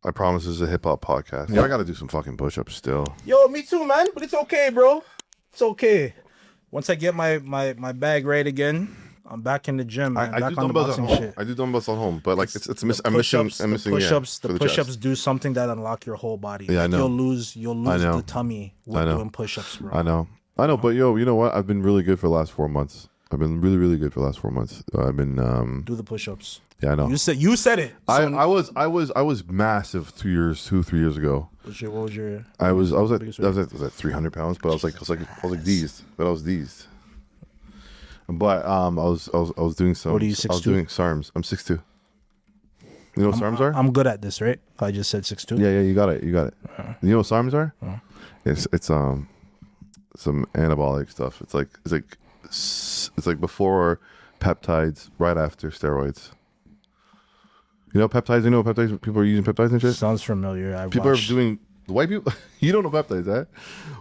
I promise this is a hip hop podcast. Yeah, I gotta do some fucking push-ups still. Yo, me too, man. But it's okay, bro. It's okay. Once I get my bag right again, I'm back in the gym. Man. I back do dumbbells at home. I do dumbbells at home, but like I'm missing. The push-ups do something that unlock your whole body. Yeah, I know. You'll lose the tummy with doing push-ups, bro. I know. But yo, you know what? I've been really good for the last 4 months. I've been really, really good for the last 4 months. I've been do the push-ups. Yeah, I know. You said it. So I was massive 3 years ago. What was your? I was at 300 pounds, but I was like these, but I was these. But I was doing some. What are you, 6'2"? I was doing Sarms. I'm 6'2". You know what Sarms are? I'm good at this, right? I just said 6'2". Yeah, you got it. You know what Sarms are? It's some anabolic stuff. It's like before peptides, right after steroids. You know peptides? You know peptides? People are using peptides and shit? Sounds familiar. People are doing... White people... You don't know peptides, huh?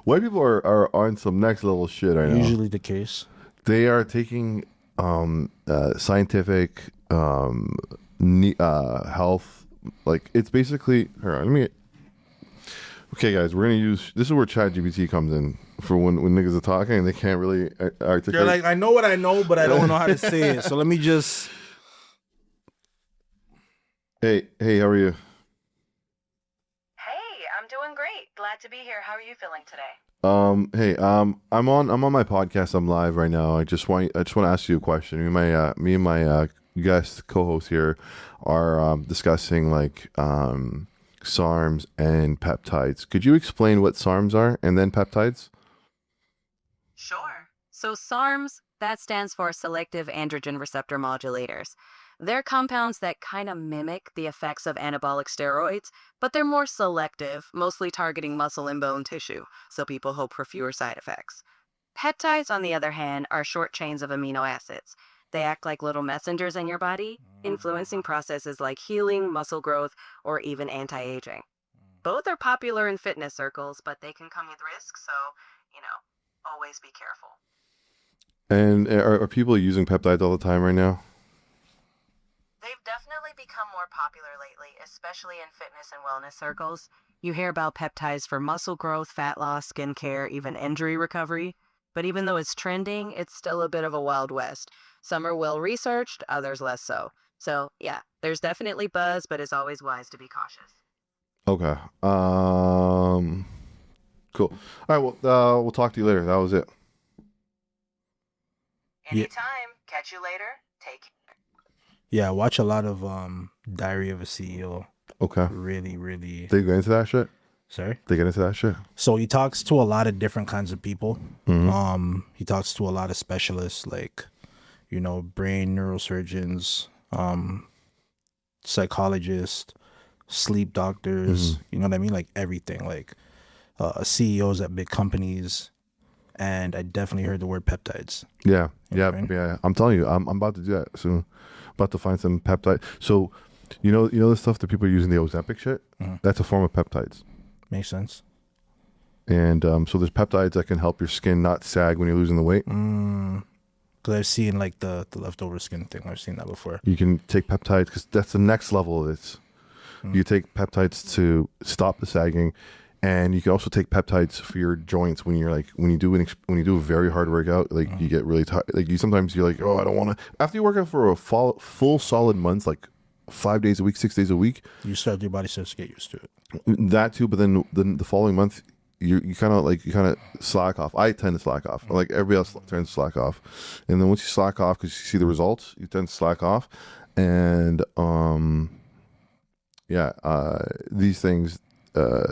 White people are on some next level shit right now. Usually the case. They are taking scientific health... Like, it's basically... Here, let me... Okay, guys, we're going to use... This is where ChatGPT comes in for when niggas are talking and they can't really articulate. You're like, I know what I know, but I don't know how to say it. So let me just... Hey, how are you? Hey, I'm doing great. Glad to be here. How are you feeling today? I'm on my podcast. I'm live right now. I just want to ask you a question. Me and my guest co-host here are discussing like Sarms and peptides. Could you explain what Sarms are and then peptides? Sure. So SARMs, that stands for selective androgen receptor modulators. They're compounds that kind of mimic the effects of anabolic steroids, but they're more selective, mostly targeting muscle and bone tissue, so people hope for fewer side effects. Peptides, on the other hand, are short chains of amino acids. They act like little messengers in your body, influencing processes like healing, muscle growth, or even anti-aging. Both are popular in fitness circles, but they can come with risks, so, always be careful. And are people using peptides all the time right now? They've definitely become more popular lately, especially in fitness and wellness circles. You hear about peptides for muscle growth, fat loss, skin care, even injury recovery. But even though it's trending, it's still a bit of a wild west. Some are well researched, others less so. So, yeah, there's definitely buzz, but it's always wise to be cautious. Okay. Cool. All right, well, we'll talk to you later. That was it. Anytime. Catch you later. Take care. Yeah, I watch a lot of Diary of a CEO. Okay. Really, really. They get into that shit? Sorry? They get into that shit? So he talks to a lot of different kinds of people. Mm-hmm. He talks to a lot of specialists like, brain neurosurgeons, psychologists, sleep doctors, you know what I mean? Like everything, like CEOs at big companies. And I definitely heard the word peptides. Yeah. Right? Yeah. I'm telling you, I'm about to do that soon. About to find some peptide. So, you know the stuff that people are using, the Ozempic shit? That's a form of peptides. Makes sense. And so there's peptides that can help your skin not sag when you're losing the weight. Because I've seen like the leftover skin thing. I've seen that before. You can take peptides because that's the next level of this. You take peptides to stop the sagging. And you can also take peptides for your joints when you're like when you do a very hard workout, like you get really tired. Like sometimes you're like, oh, I don't want to. After you work out for a full solid month, like 5 days a week, 6 days a week, your body starts to get used to it. That too, but then the following month, you kind of slack off. I tend to slack off. Like everybody else tends to slack off, and then once you slack off because you see the results, you tend to slack off, and these things.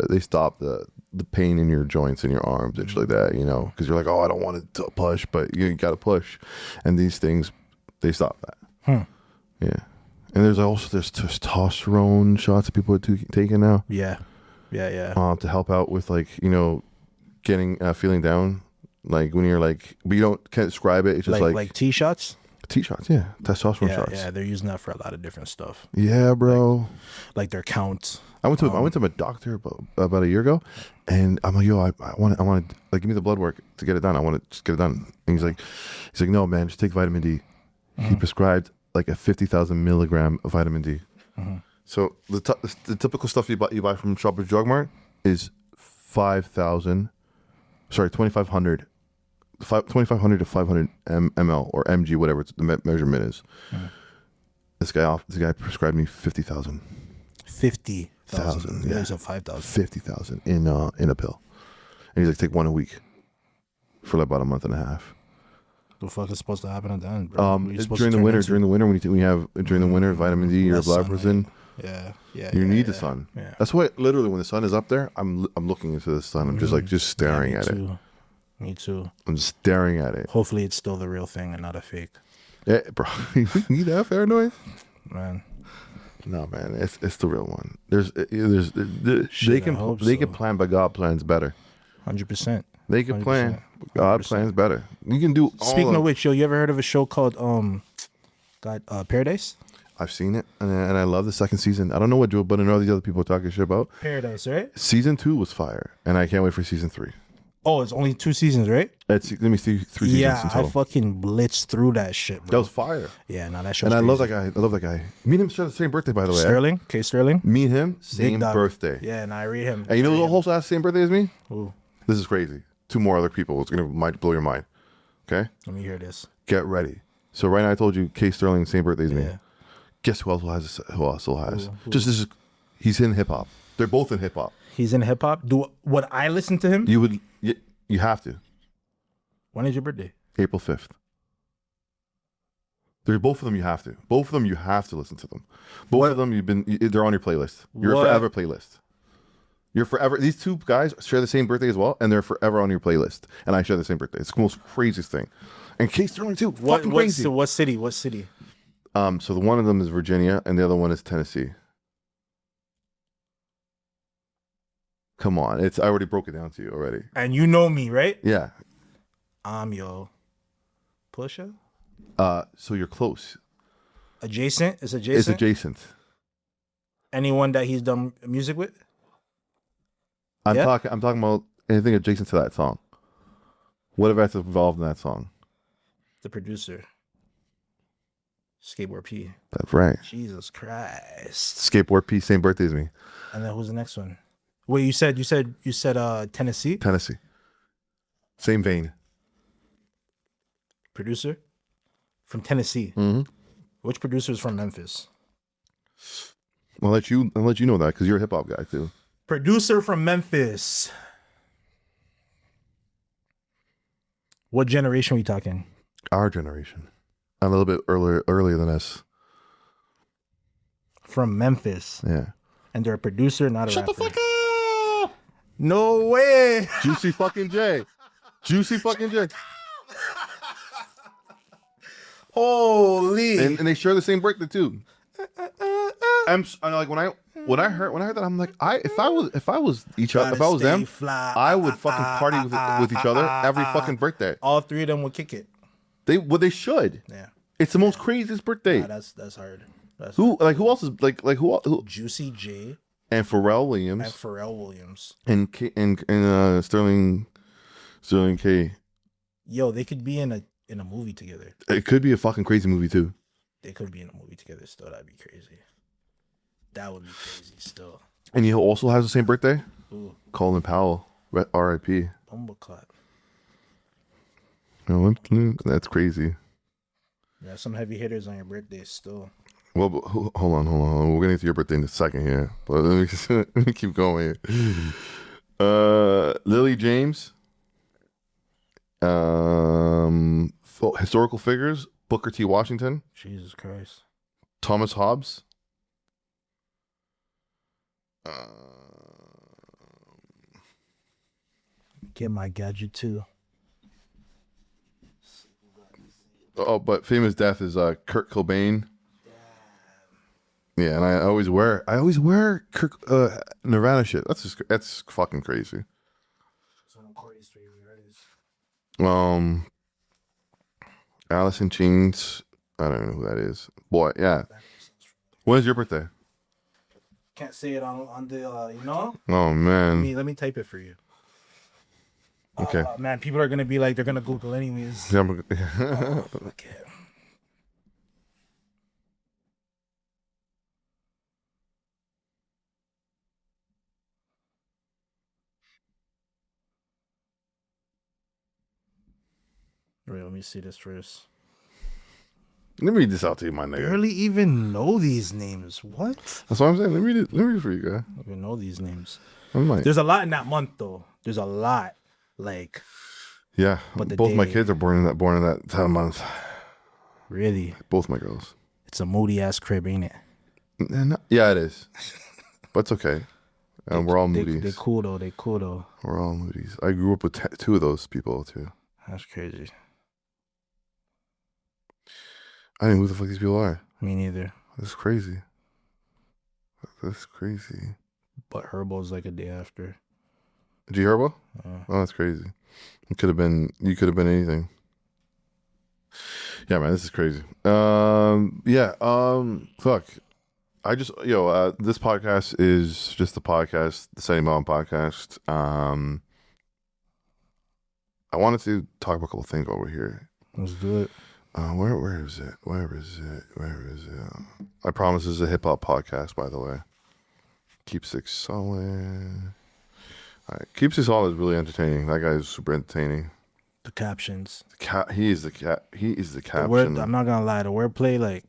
They stop the pain in your joints and your arms and shit like that, because you're like, oh, I don't want to push, but you got to push, and these things they stop that. Yeah, and there's testosterone shots that people are taking now. Yeah. To help out with like getting feeling down, like when you're like, but you can't describe it. It's just like T shots. T-shots, yeah, testosterone shots. Yeah, they're using that for a lot of different stuff. Yeah, bro. Like their counts. I went to my doctor about a year ago, and I'm like, yo, I want to like give me the blood work to get it done. I want to just get it done. And he's like, no, man, just take vitamin D. He prescribed like a 50,000 milligram of vitamin D. So the typical stuff you buy from Shoppers Drug Mart is 5,000. Sorry, 2,500. 2,500 to 500 ml or mg, whatever the measurement is. This guy prescribed me 50,000. 50,000. Yeah. There's a 5,000. 50,000 in a pill, and he's like, take one a week for like about a month and a half. The fuck is supposed to happen at the end, bro? During the winter, when you have during the winter vitamin D, your blood pressure. Yeah. You need the sun. Yeah. That's why literally when the sun is up there, I'm looking into the sun. I'm just staring at it. Me too. I'm just staring at it. Hopefully it's still the real thing and not a fake. Yeah, bro. We need that paranoia. Man. No, man, it's the real one. They can plan, but God plans better. 100%. They can plan. God plans better. You can do. Speaking of which, yo, you ever heard of a show called Paradise? I've seen it, and I love the second season. I don't know what Joe, but I know these other people are talking shit about. Paradise, right? Season 2 was fire, and I can't wait for season 3. Oh, it's only 2 seasons, right? Let me see 3 seasons in Yeah, total. I fucking blitzed through that shit, bro. That was fire. Yeah, no, that show. And I love that guy. Me and him share the same birthday, by the way. Sterling, K. Sterling. Me and him, same dog. birthday. Yeah, and I read him. And you know who also has the same birthday as me? Ooh, This is crazy. 2 more other people. It's might blow your mind. Okay? let me hear this. Get ready. So right now I told you K. Sterling, same birthday as me. Yeah. Guess who else has? He's in hip hop. They're both in hip hop. He's in hip hop. Would I listen to him? You have to. When is your birthday? April 5th. Both of them you have to. Both of them you have to listen to them. Both of them they're on your playlist. Your forever playlist. You're forever. These 2 guys share the same birthday as well, and they're forever on your playlist. And I share the same birthday. It's the most craziest thing. And K. Sterling too. Fucking crazy. So what city? What city? So the one of them is Virginia, and the other one is Tennessee. Come on, I already broke it down to you already. And you know me, right? Yeah. I'm your Pusha. So you're close. Adjacent? It's adjacent? It's adjacent. Anyone that he's done music with? I'm talking about anything adjacent to that song. Whatever that's involved in that song. The producer. Skateboard P. That's right. Jesus Christ. Skateboard P, same birthday as me. And then who's the next one? Wait, you said Tennessee? Tennessee. Same vein. Producer? From Tennessee. Mm-hmm. Which producer is from Memphis? I'll let you know that because you're a hip hop guy too. Producer from Memphis. What generation are we talking? Our generation. A little bit earlier than us. From Memphis. Yeah. And they're a producer, not a Shut rapper. the fuck up! No way! Juicy fucking J. Juicy fucking J. Holy! And they share the same birthday too. I'm like when I heard that, I'm like, if I was them, I would fucking party with each other every fucking birthday. All 3 of them would kick it. They should. Yeah. It's the most craziest birthday. Nah, that's hard. Who else is like who? Juicy J And Pharrell Williams. and Pharrell Williams. And Sterling K. Yo, they could be in a movie together. It could be a fucking crazy movie too. They could be in a movie together still. That'd be crazy. That would be crazy still. And he also has the same birthday. Ooh, Colin Powell, R.I.P. bumbleclap. That's crazy. Yeah, some heavy hitters on your birthday still. Well, hold on. We're getting to your birthday in a second here, but let me keep going. Lily James. Historical figures: Booker T. Washington, Jesus Christ. Thomas Hobbes. Get my gadget too. Oh, but famous death is Kurt Cobain. Yeah, and I always wear Kurt Nirvana shit. That's fucking crazy. Alice in Chains. I don't know who that is. Boy, yeah. When is your birthday? Can't say it on the you know. Oh man. Let me type it for you. Okay. Man, people are gonna be like, they're gonna Google anyways. Yeah, Okay. Wait, let me see this first. Let me read this out to you, my nigga. Barely even know these names. What? That's what I'm saying. Let me read it for you, guy. I don't even know these names. I might. There's a lot in that month, though. There's a lot. Like, Yeah, but both my kids are born in that time month. Really? Both my girls. It's a moody ass crib, ain't it? Yeah, it is. But it's okay. And we're all moodies. They cool though. We're all moodies. I grew up with two of those people too. That's crazy. I didn't know who the fuck these people are. Me neither. That's crazy. That's crazy. But Herbo's like a day after. Did you hear about? Oh, that's crazy. You could have been anything. Yeah, man, this is crazy. Fuck. This podcast is just the podcast, the Setting Bomb podcast. I wanted to talk about a couple things while we're here. Let's do it. Where is it? Where is it? I promise this is a hip hop podcast, by the way. Keeps It Solid. All right. Keeps It Solid is really entertaining. That guy is super entertaining. The captions. He is the caption. I'm not gonna lie. The wordplay, like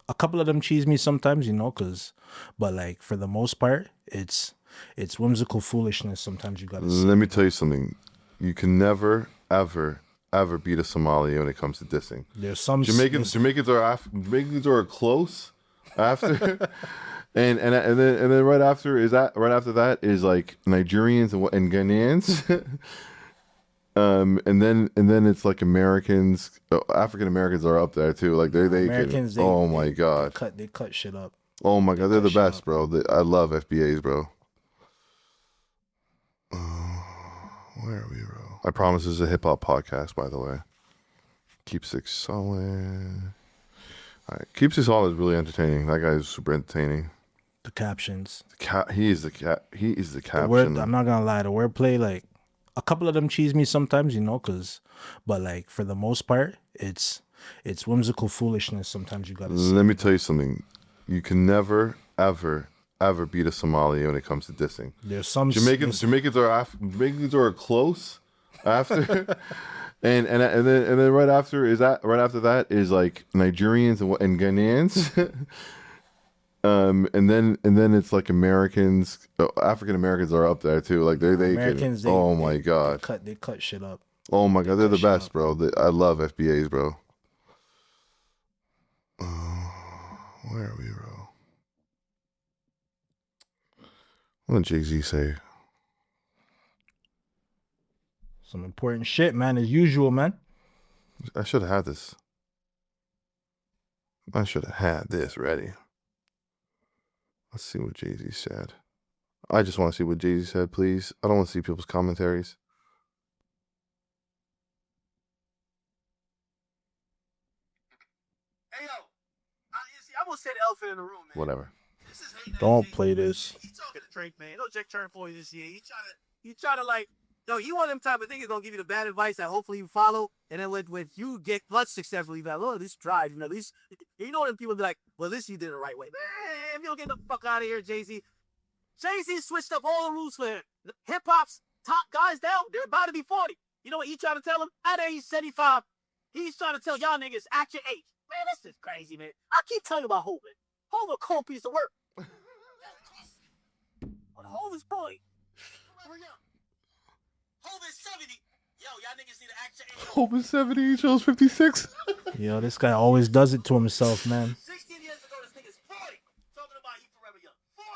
a couple of them cheese me sometimes, but like for the most part, it's whimsical foolishness. Sometimes you gotta. Let me tell you something. You can never, ever beat a Somali when it comes to dissing. There's some Jamaicans are close after, and then right after that is like Nigerians and Ghanaians. And then it's like Americans, African Americans are up there too. Like they Americans. my god, they cut shit up. Oh my god, they're the best, bro. I love FBAs, bro. Where are we, bro? I promise this is a hip hop podcast, by the way. Keeps It Solid. All right. Keeps It Solid is really entertaining. That guy is super entertaining. The captions. He is the caption. I'm not gonna lie. The wordplay, like a couple of them cheese me sometimes, but like for the most part, it's whimsical foolishness. Sometimes you gotta. Let me tell you something. You can never, ever beat a Somali when it comes to dissing. There's some Jamaicans are close after, and then right after that is like Nigerians and Ghanaians. And then it's like Americans, African Americans are up there too. Like Americans. My god, they cut shit up. Oh my god, they're the best, bro. I love FBAs, bro. Where are we, bro? What did Jay-Z say? Some important shit, man, as usual, man. I should have had this. I should have had this ready. Let's see what Jay-Z said. I just want to see what Jay-Z said, please. I don't want to see people's commentaries. Hey, yo. I'm going to say the elephant in the room, man. Whatever. Don't play this. He talking to Drake, man. No Jack Turner for you this year. He trying to like, you want them type of things gonna give you the bad advice that hopefully you follow, and then when you get much successful, you be like, oh, this drive, them people be like, well, this you did it the right way. Man, if you don't get the fuck out of here, Jay-Z. Jay-Z switched up all the rules for hip hop's top guys now. They're about to be 40. You know what he trying to tell them? Out there he's 75. He's trying to tell y'all niggas act your age. Man, this is crazy, man. I keep telling you about Hov. Hov a cold piece of work. On Hov's point. Hov is 70. Yo, y'all niggas need to act your age. Hov is 70, he chose 56. Yo, this guy always does it to himself, man. 16 years ago, this nigga's 40. Talking about he forever young. 40.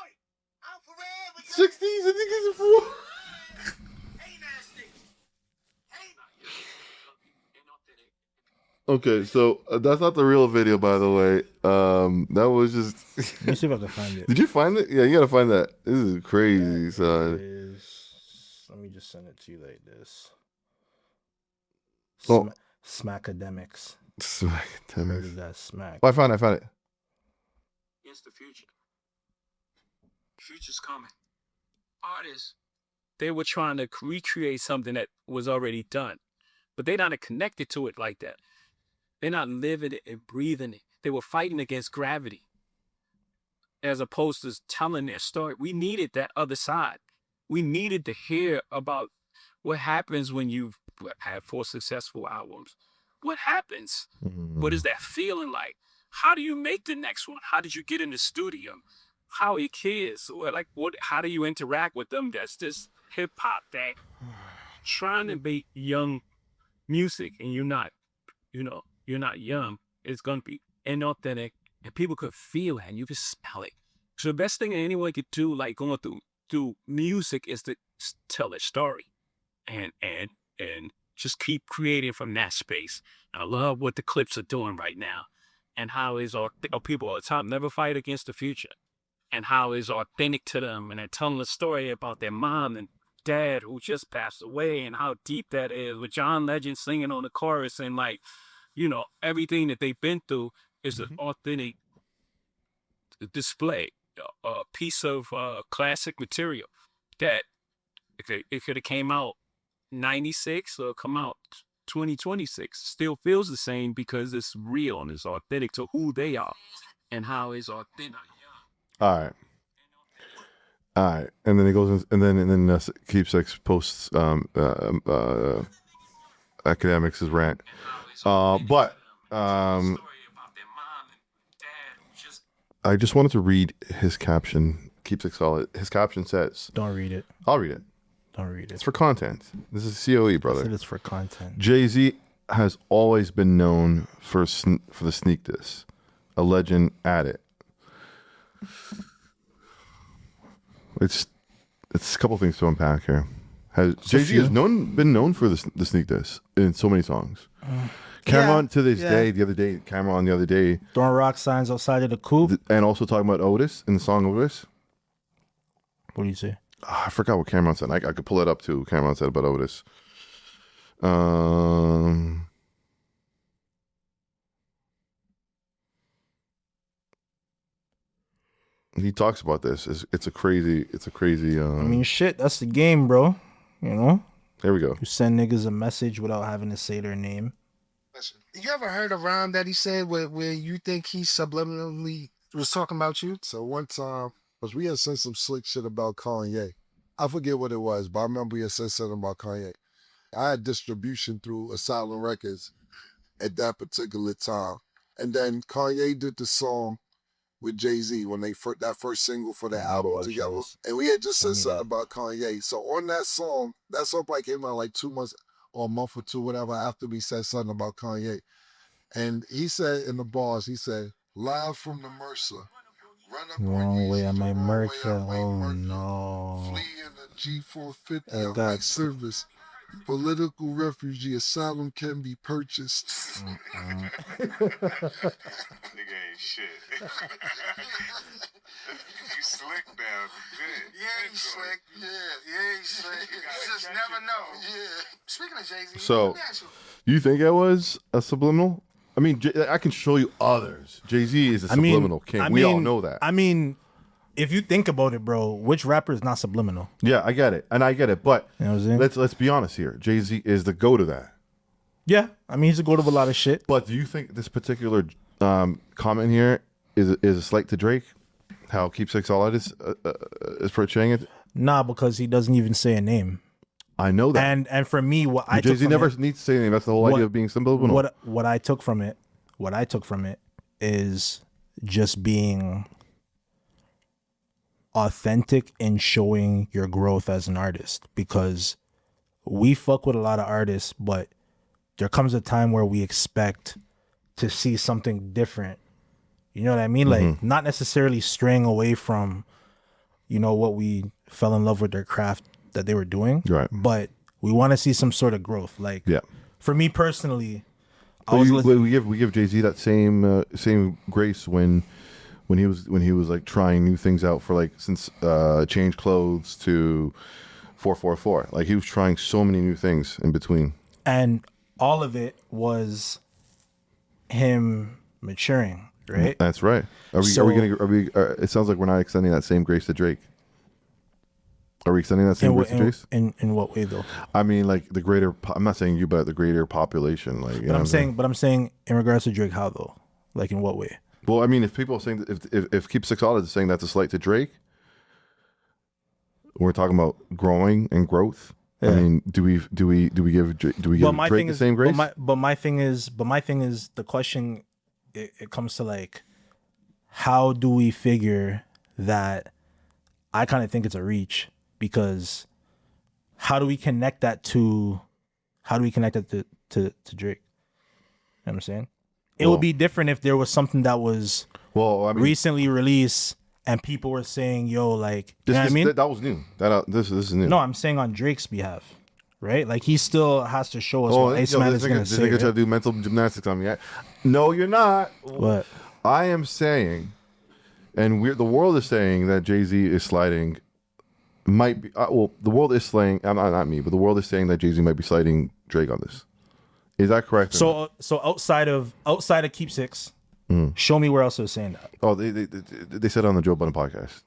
I'm forever young. 60s, I think he's 4. Hey, ass nigga. Hey, Okay, so that's not the real video, by the way. That was just. Let me see if I can find it. Did you find it? Yeah, you gotta find that. This is crazy, son. Let me just send it to you like this. Oh. Smackademics. Smackademics. That smack. Oh, I found it. It's the future. Future's coming. Artists, they were trying to recreate something that was already done, but they're not connected to it like that. They're not living it and breathing it. They were fighting against gravity as opposed to telling their story. We needed that other side. We needed to hear about what happens when you've had 4 successful albums, what happens? Mm-hmm. What is that feeling like? How do you make the next one? How did you get in the studio? How are your kids? Like, how do you interact with them? That's just hip hop that trying to make young music, and you're not young. It's gonna be inauthentic, and people could feel it, and you can smell it. So the best thing anyone could do, like going through music, is to tell a story, and just keep creating from that space. I love what the clips are doing right now, and how is people all the time never fight against the future, and how is authentic to them, and they're telling a story about their mom and dad who just passed away, and how deep that is, with John Legend singing on the chorus, and like, everything that they've been through is an authentic display, a piece of classic material that it could have came out 96 or come out 2026, still feels the same because it's real and it's authentic to who they are and how it's authentic. All right, and then it goes in, and then Keepsakes posts academics his rant, but I just wanted to read his caption. Keepsakes solid. His caption says, Don't read it. I'll read it. Don't read it. It's for content. This is COE, brother. It is for content. Jay-Z has always been known for the sneak diss, a legend at it. It's a couple things to unpack here. Jay-Z has been known for the sneak diss in so many songs. Cameron the other day throwing rock signs outside of the coupe, and also talking about Otis in the song Otis. What do you say? I forgot what Cameron said. I could pull it up too. Cameron said about Otis. He talks about this. It's a crazy. I mean, shit. That's the game, bro. There we go. You send niggas a message without having to say their name. You ever heard a rhyme that he said where you think he subliminally was talking about you? So one time, because we had said some slick shit about Kanye. I forget what it was, but I remember we had said something about Kanye. I had distribution through Asylum Records at that particular time. And then Kanye did the song with Jay-Z when that first single for the album together. And we had just said something about Kanye. So on that song like came out like 2 months or a month or two, whatever, after we said something about Kanye. And he said in the bars, he said, live from the Mercer. Run up Wrong way, I might Mercer. Oh no. Flee in the G450, I might service. Political refugee asylum can be purchased. Nigga ain't shit. You slick down. Yeah, he's slick. Yeah, he's slick. You just never know. Yeah. Speaking of Jay-Z, so you think it was a subliminal? I mean, I can show you others. Jay-Z is a subliminal king. We all know that. I mean, if you think about it, bro, which rapper is not subliminal? Yeah, I get it. And I get it. But you know what I'm saying? let's be honest here. Jay-Z is the go to that. Yeah. I mean, he's the go to a lot of shit. But do you think this particular comment here is a slight to Drake? How Keepsakes All Out is portraying it? Nah, because he doesn't even say a name. I know that. And for me, what I Jay-Z never needs to say anything. That's the whole idea of being subliminal. What I took from it is just being authentic in showing your growth as an artist, because we fuck with a lot of artists, but there comes a time where we expect to see something different. You know what I mean? Like, not necessarily straying away from, what we fell in love with their craft that they were doing. Right. But we want to see some sort of growth. Like, for me personally, we give Jay-Z that same grace when he was like trying new things out, for like since Change Clothes to 444. Like, he was trying so many new things in between. And all of it was him maturing, right? That's right. Are we it sounds like we're not extending that same grace to Drake. Are we extending that same grace to Drake? In what way though? I mean, like the greater. I'm not saying you, but the greater population. Like, but I'm saying in regards to Drake, how though? Like, in what way? Well, I mean, if people are saying if Keepsakes All Out is saying that's a slight to Drake, we're talking about growing and growth. Yeah. I mean, do we give Drake the same grace? But my thing is the question. It comes to like, how do we figure that? I kind of think it's a reach because how do we connect that to Drake? You know what I'm saying? It would be different if there was something that was recently released and people were saying, yo, like, you know what I mean? That was new. This is new. No, I'm saying on Drake's behalf, right? Like, he still has to show us what Ice yo, Man this is going to nigga say. try to do mental gymnastics on me. No, you're not. What? I am saying, and the world is saying that Jay-Z is sliding, might be, the world is saying, not me, but the world is saying that Jay-Z might be sliding Drake on this. Is that correct? So outside of Keepsakes, show me where else they're saying that. Oh, they said it on the Joe Budden podcast.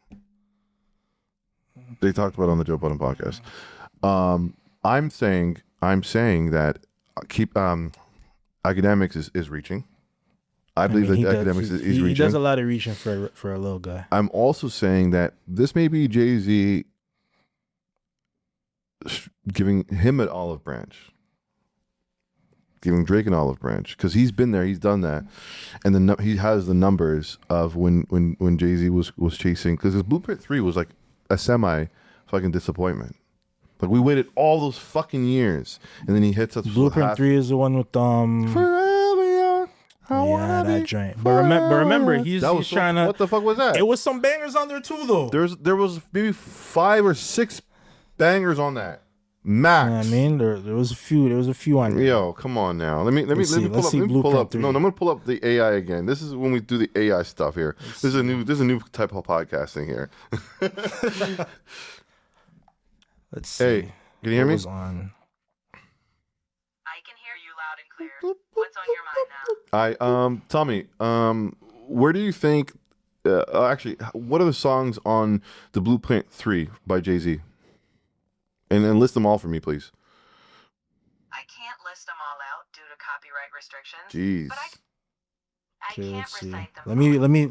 They talked about it on the Joe Budden podcast. I'm saying that Academics is reaching. I believe that Academics is reaching. He does a lot of reaching for a little guy. I'm also saying that this may be Jay-Z giving him an olive branch. Giving Drake an olive branch because he's been there, he's done that, and then he has the numbers of when Jay-Z was chasing, because his Blueprint 3 was like a semi fucking disappointment. Like, we waited all those fucking years, and then he hits us. Blueprint 3 is the one with Forever Young. Yeah, that joint. But remember, he's trying to. What the fuck was that? It was some bangers on there too, though. There was maybe 5 or 6 bangers on that. Max. You know what I mean, there was a few on there. Yo, come on now. Let me pull up. No, I'm gonna pull up the AI again. This is when we do the AI stuff here. This is a new type of podcasting here. Let's see. Hey, can you hear me? On? I can hear you loud and clear. What's on your mind now? Tell me, where do you think? Actually, what are the songs on the Blueprint 3 by Jay-Z? And then list them all for me, please. I can't list them all out due to copyright restrictions. Jeez. But I can't recite them. Let me.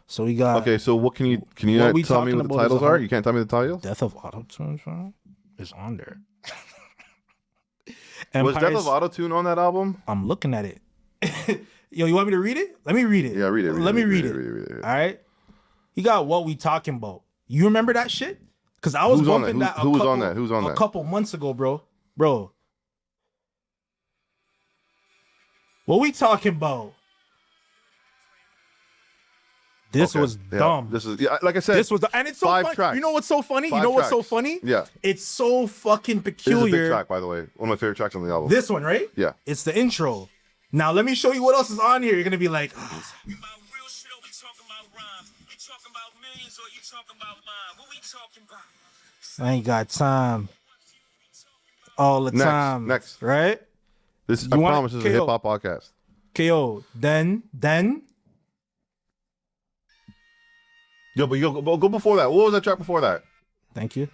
So we got. Okay, so what can you not tell me what the titles are? You can't tell me the titles. Death of Autotune is on there. Was Death of Autotune on that album? I'm looking at it. Yo, you want me to read it? Let me read it. Yeah, read it. Let me read it. All right. He got What We Talking About. You remember that shit? Because I was bumping that. Who's on that? A couple months ago, bro. What we talking about? This was dumb. This is like I said. This was and it's so 5 funny. tracks. You know what's so funny? 5 What's so tracks. funny? Yeah. It's so fucking This is peculiar. a big track, by the way. One of my favorite tracks on the album. This one, right? Yeah. It's the intro. Now let me show you what else is on here. You're gonna be like, I ain't got time. All the time. Next. Right? I promise this is a hip hop podcast. KO. Then. Yo, but go before that. What was that track before that? Thank you.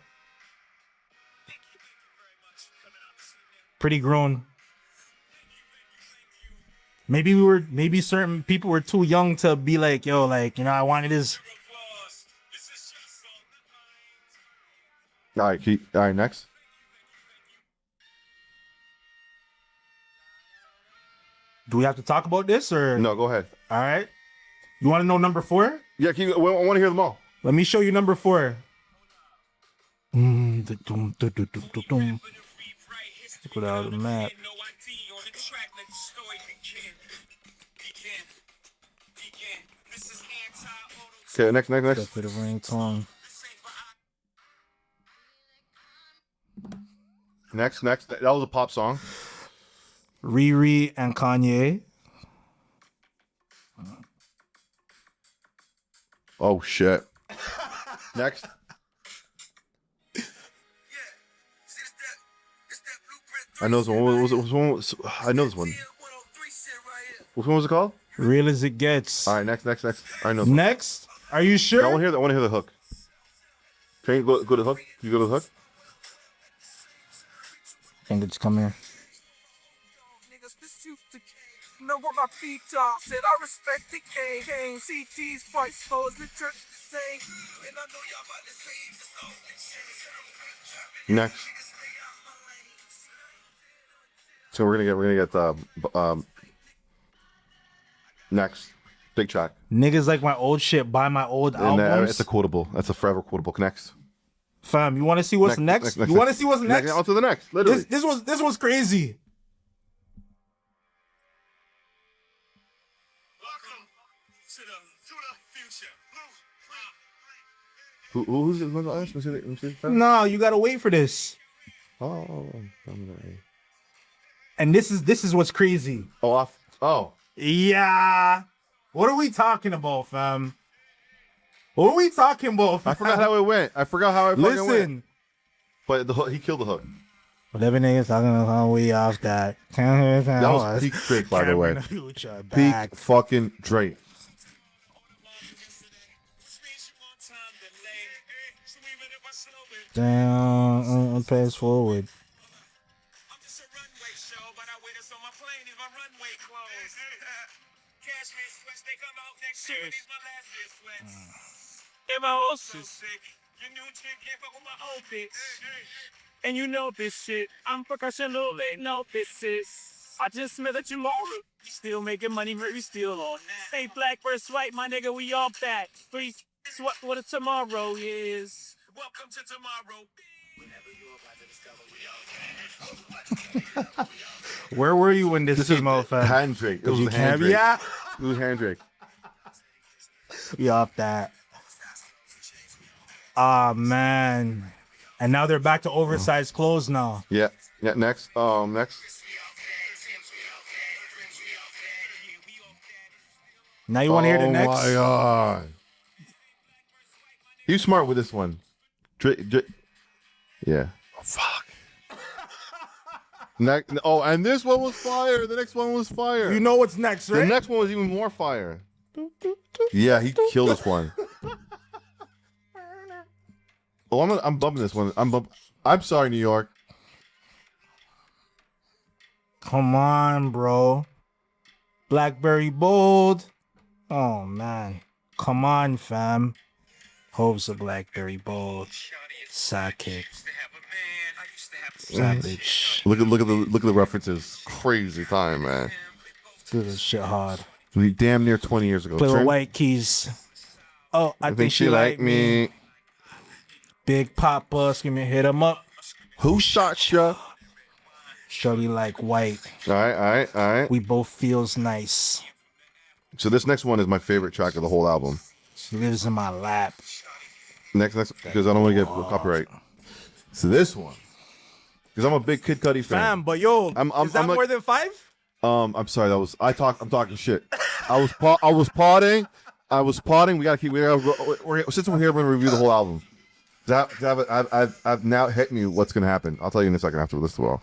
Pretty Grown. Maybe certain people were too young to be like, yo, like, you know, I wanted this. All right, next. Do we have to talk about this or No, go ahead. All right. You want to know number 4? Yeah, I want to hear them all. Let me show you number 4. Look without the map. Okay, next. For the ringtone. Next. That was a pop song. Riri and Kanye. Oh shit. Next. I know this one. I know this one. Which one was it called? Real as It Gets. All right, next. I know. Next? Are you sure? I want to hear that. I want to hear the hook. Can you go to the hook? You go to the hook? Can you just come here? Know what my feet are, said I respect the game. CT's price flows, the Next. So we're gonna get the next big track. Niggas like my old shit, buy my old And albums. it's a quotable. That's a forever quotable. Next. Fam, you want to see what's next? You want to see what's next? On to the next. Literally. This was crazy. Welcome to the future. Who's it? Let me see. No, you gotta wait for this. Oh. And this is what's crazy. Oh. Yeah. What are we talking about, fam? What are we talking about, fam? I forgot how it went. I forgot how it fucking went. Listen. But the hook, he killed the hook. Whatever niggas talking about, we off that. That was peak Drake, by the way. Peak fucking Drake. Damn, pass forward. I'm just a runway show, but I wear this on my plane is my runway clothes. Cashmere sweats, they come out next year. These my last year sweats. In my old So shit. sick. Your new chick can't fuck with my old Outfits. And you know this shit. I'm professional, they know this is. I just met that tomorrow. Still making money, we still on that. Hey, black versus white, my nigga, we off that. Three, what a tomorrow is. Welcome to tomorrow. Where were you when this came out, fam? Hand Drake. It was You the hand can't Drake. yeah. It was hand Drake. We off that. Ah, man. And now they're back to oversized clothes now. Yeah. Next. Next. Now you want to hear the next? Oh my god. You smart with this one. Drake. Yeah. Oh, fuck. Next. Oh, and this one was fire. The next one was fire. You know what's next, The right? next one was even more fire. Yeah, he killed this one. Oh, I'm bumping this one. I'm sorry, New York. Come on, bro. Blackberry Bold. Oh, man. Come on, fam. Hope's a Blackberry Bold. Sidekick. Savage. Look at the references. Crazy time, man. Do this shit hard. We damn near 20 years ago. Play with Trent, white keys. Oh, I I think she like me. Big Papa, screaming, hit him up. Who shot ya? Shorty like white. All right. We both feels nice. So this next one is my favorite track of the whole album. She lives in my lap. Next, because I don't want to get copyright. So this one, because I'm a big Kid Cudi fan. Fam, but yo, I'm is that like- more than 5? I'm sorry. I'm talking shit. I was potting. Since we're here, we're gonna review the whole album. I've now hit me what's gonna happen. I'll tell you in a second after this as well.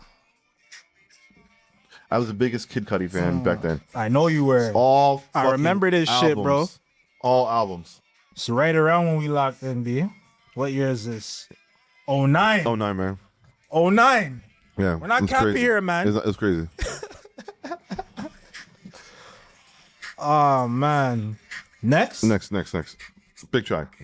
I was the biggest Kid Cudi fan back then. I know you were. All I fucking remember this shit, bro. albums. All albums. It's right around when we locked in, B. What year is this? 09. Oh, 9, man. 09. Yeah. We're not it's capping crazy. here, man. It's crazy. Oh, man. Next? Next. Big track.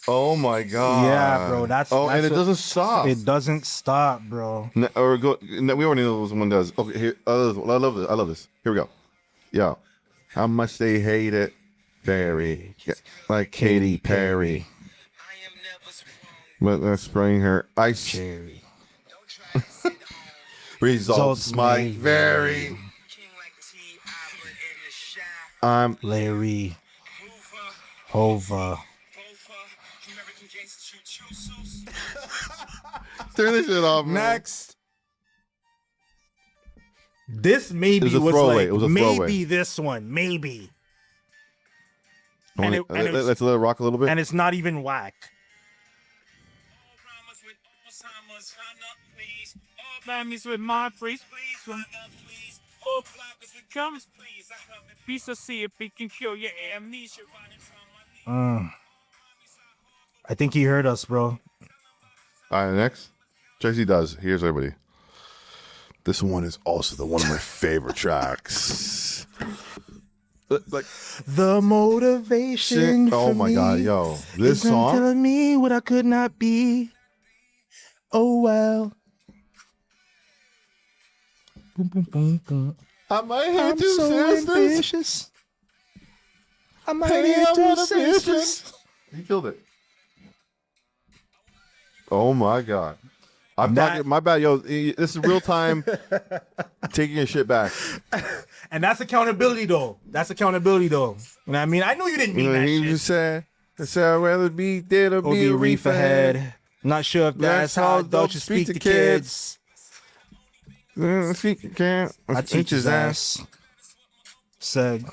Oh my god. Yeah, bro. That's and it what- doesn't stop. It doesn't stop, bro. We already know this one does. Okay, here. I love this. Here we go. Yo, how much they hate it, Barry, like Katy Perry. But they're spraying her ice. Cherry. Results might vary. I'm Larry. Hova. turn this shit off, man. Next. This maybe It was a was throwaway. like It was a maybe throwaway. this one. Maybe. And let's let it rock a little bit. And it's not even whack. Families with my priest, please. All blockers with comments, please. Piece of see if it can kill your amnesia. I think he heard us, bro. All right, next. Tracy does. Here's everybody. This one is also one of my favorite tracks. like The motivation. oh for my me god, yo, this is them song. telling me what I could not be. Oh well. Boom, boom, boom, boom. I might hit I'm two so sisters. ambitious. I might Hey, hit I two wanna be a sisters. He killed it. Oh my god. I'm That- talking. My bad, yo. This is real time. Taking a shit back. And that's accountability, though. That's accountability, though. You know what I mean? I know you didn't mean You know, that he shit. just said, I'd rather be dead or Or be a reefer head. Not sure if that's how adults should speak to kids. Speak can't. I teach his ass. Said,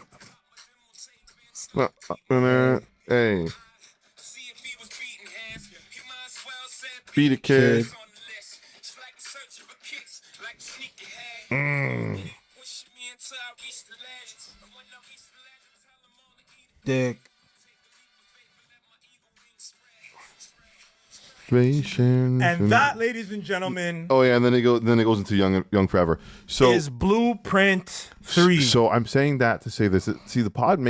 Hey, See if he was beating hands. He might as well said beat a kid. on the list. It's like searching for kicks, like sneaky head. Push me until I reach the ledge. And when I reach the ledge, I tell them all to eat dick. And that, ladies and gentlemen, Oh yeah, and then it goes into Young Forever. So is Blueprint 3. So I'm saying that to say this. See, the pod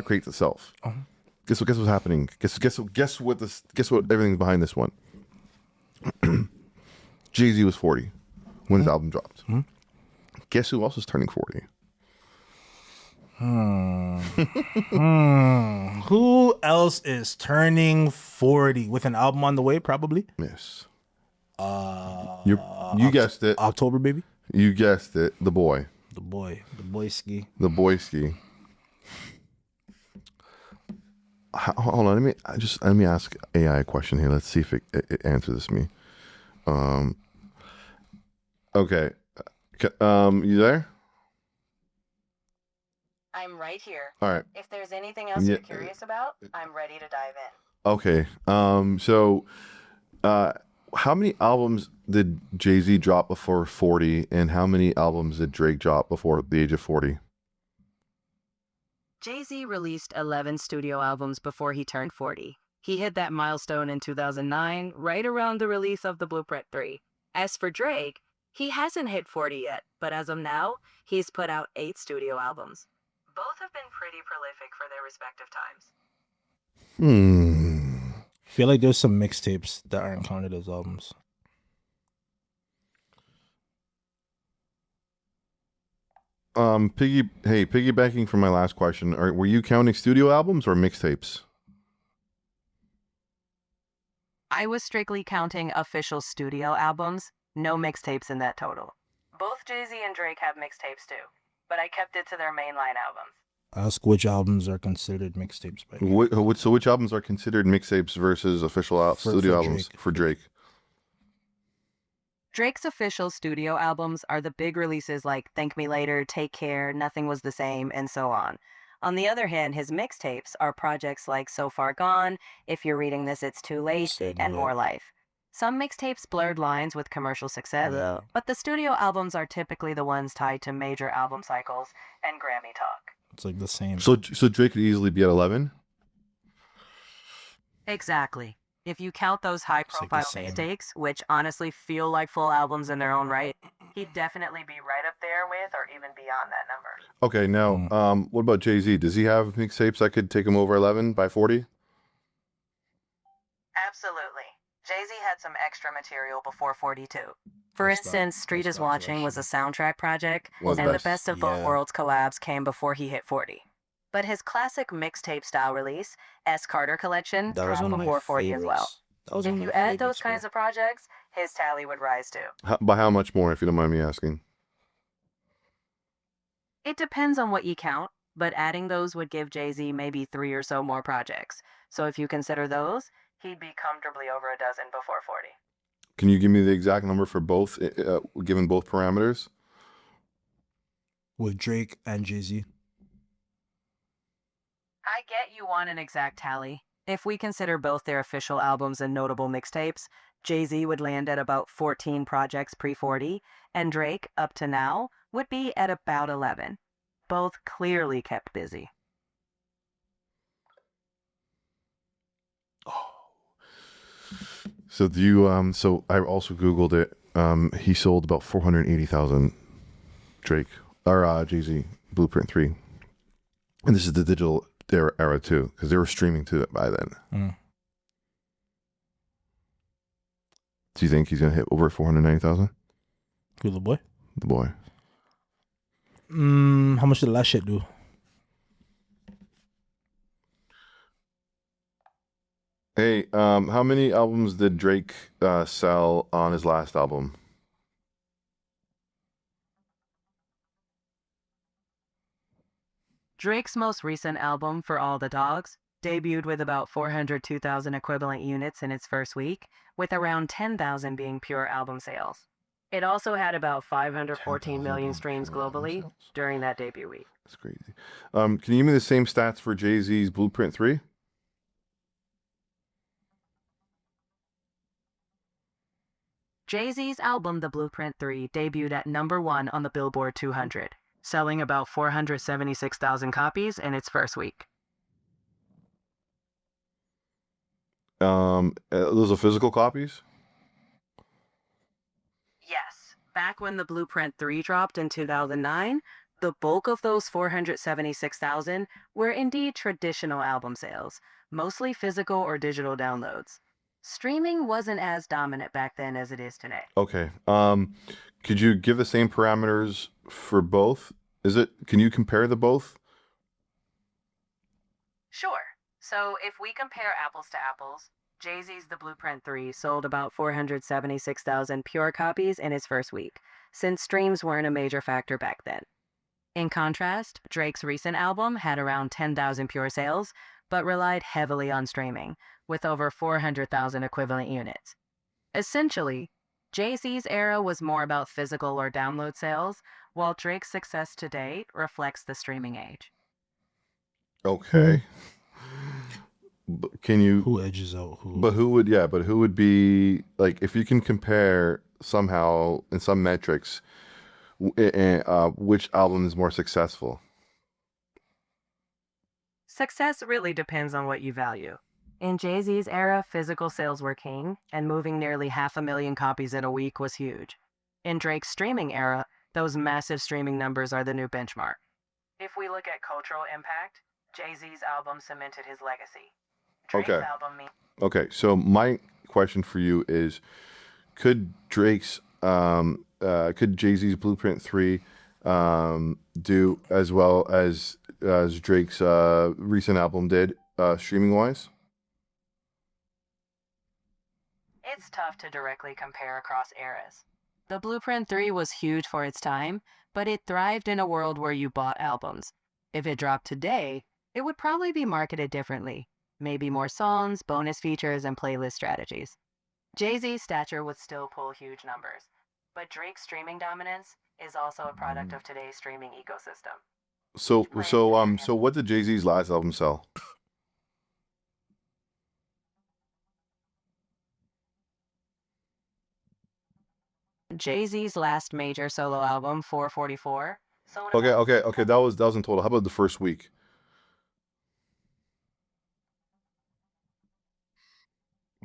creates itself. Guess what's happening? Guess what everything's behind this one. Jay-Z was 40 when his album dropped. Guess who else is turning 40? Who else is turning 40 with an album on the way? Probably. Yes. You guessed it. October, baby. You guessed it. The boy. The boyski. The boyski. Hold on. Let me ask AI a question here. Let's see if it answers me. Okay. You there? I'm right here. All right. If there's anything else Yeah. you're curious about, I'm ready to dive in. Okay. So, how many albums did Jay-Z drop before 40, and how many albums did Drake drop before the age of 40? Jay-Z released 11 studio albums before he turned 40. He hit that milestone in 2009, right around the release of The Blueprint 3. As for Drake, he hasn't hit 40 yet, but as of now, he's put out 8 studio albums. Both have been pretty prolific for their respective times. I feel like there's some mixtapes that aren't counted as albums. Piggybacking from my last question, were you counting studio albums or mixtapes? I was strictly counting official studio albums, no mixtapes in that total. Both Jay-Z and Drake have mixtapes too, but I kept it to their mainline albums. Ask which albums are considered mixtapes. By So which albums are considered mixtapes versus official studio albums Drake. for Drake? Drake's official studio albums are the big releases like Thank Me Later, Take Care, Nothing Was the Same, and so on. On the other hand, his mixtapes are projects like So Far Gone, If You're Reading This It's Too Late, Said and what? More Life. Some mixtapes blurred lines with commercial success, but the studio albums are typically the ones tied to major album cycles and Grammy talk. It's like the same. So Drake could easily be at 11. Exactly. If you count those high-profile It's like the same. mixtapes, which honestly feel like full albums in their own right, he'd definitely be right up there with or even beyond that number. Okay, now what about Jay-Z? Does he have mixtapes that could take him over 11 by 40? Absolutely. Jay-Z had some extra material before 42. For instance, Street is Watching was a soundtrack project, Was and best. the Best of Both Yeah. Worlds collabs came before he hit 40. But his classic mixtape style release, S. Carter Collection, That was dropped one of my before 40 as well. favorites. That was If one of you my add those favorites, kinds bro. of projects, his tally would rise too. By how much more, if you don't mind me asking? It depends on what you count, but adding those would give Jay-Z maybe 3 or so more projects. So if you consider those, he'd be comfortably over a dozen before 40. Can you give me the exact number for both, given both parameters? With Drake and Jay-Z. I get you want an exact tally. If we consider both their official albums and notable mixtapes, Jay-Z would land at about 14 projects pre-40, and Drake, up to now, would be at about 11. Both clearly kept busy. So do you? So I also Googled it. He sold about 480,000. Drake or Jay-Z Blueprint 3. And this is the digital era too, because they were streaming to it by then. Mm. Do you think he's gonna hit over 490,000? Who, the boy? The boy. How much did the last shit do? Hey, how many albums did Drake sell on his last album? Drake's most recent album, For All the Dogs, debuted with about 402,000 equivalent units in its first week, with around 10,000 being pure album sales. It also had about 514 million streams globally during that debut week. That's crazy. Can you give me the same stats for Jay-Z's Blueprint 3? Jay-Z's album, The Blueprint 3, debuted at #1 on the Billboard 200, selling about 476,000 copies in its first week. Those are physical copies? Yes. Back when The Blueprint 3 dropped in 2009, the bulk of those 476,000 were indeed traditional album sales, mostly physical or digital downloads. Streaming wasn't as dominant back then as it is today. Okay. Could you give the same parameters for both? Can you compare the both? Sure. So if we compare apples to apples, Jay-Z's The Blueprint 3 sold about 476,000 pure copies in its first week, since streams weren't a major factor back then. In contrast, Drake's recent album had around 10,000 pure sales, but relied heavily on streaming, with over 400,000 equivalent units. Essentially, Jay-Z's era was more about physical or download sales, while Drake's success to date reflects the streaming age. Okay. Can you? Who edges out who? But who would be, like, if you can compare somehow in some metrics, which album is more successful? Success really depends on what you value. In Jay-Z's era, physical sales were king, and moving nearly 500,000 copies in a week was huge. In Drake's streaming era, those massive streaming numbers are the new benchmark. If we look at cultural impact, Jay-Z's album cemented his legacy. Drake's Okay. album Okay, so my question for you is, could Jay-Z's Blueprint 3 do as well as Drake's recent album did, streaming wise? It's tough to directly compare across eras. The Blueprint 3 was huge for its time, but it thrived in a world where you bought albums. If it dropped today, it would probably be marketed differently. Maybe more songs, bonus features, and playlist strategies. Jay-Z's stature would still pull huge numbers, but Drake's streaming dominance is also a product of today's streaming ecosystem. So what did Jay-Z's last album sell? Jay-Z's last major solo album, 444, sold Okay. That was in total. How about the first week?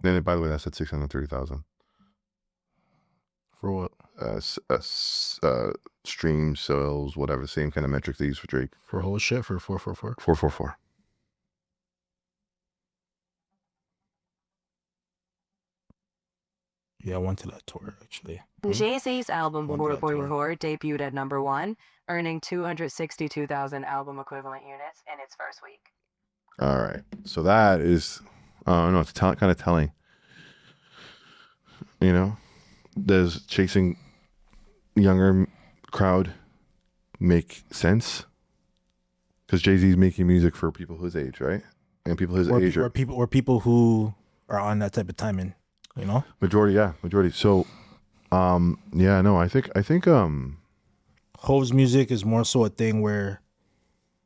Then, by the way, that's at 630,000. For what? Streams, sales, whatever, same kind of metric they use for Drake. For whole shit? For 444? 444. Yeah, I went to that tour, actually. Jay-Z's album, One to that tour. debuted at #1, earning 262,000 album equivalent units in its first week. All right. So that is, no, it's kind of telling. You know, does chasing younger crowd make sense? Because Jay-Z's making music for people his age, right? And people his age, or people who are on that type of timing, you know? majority. So, I think, Hove's music is more so a thing where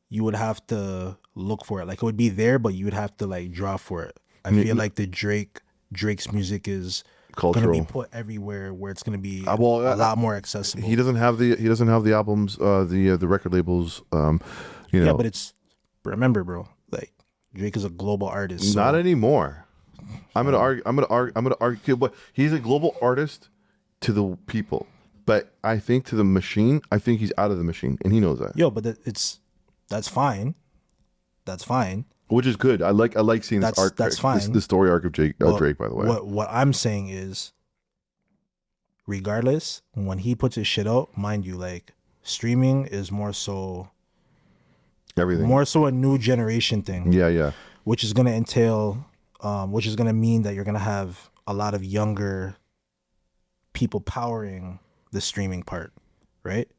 you would have to look for it. Like, it would be there, but you would have to, like, draw for it. I feel like the Drake's music is cultural. going to be put everywhere where it's going to be a well, lot more accessible. He doesn't have the albums, the record labels, Yeah, but remember, bro, like, Drake is a global artist. So not anymore. I'm gonna argue, but he's a global artist to the people. But I think to the machine, I think he's out of the machine, and he knows that. Yo, but that's fine. That's fine. Which is good. I like seeing this arc. That's fine. The story arc of Drake. But Drake, by the way. What I'm saying is, regardless, when he puts his shit out, mind you, like streaming is more so Everything. more so a new generation thing. Yeah. Which is gonna entail, which is gonna mean that you're gonna have a lot of younger people powering the streaming part, right?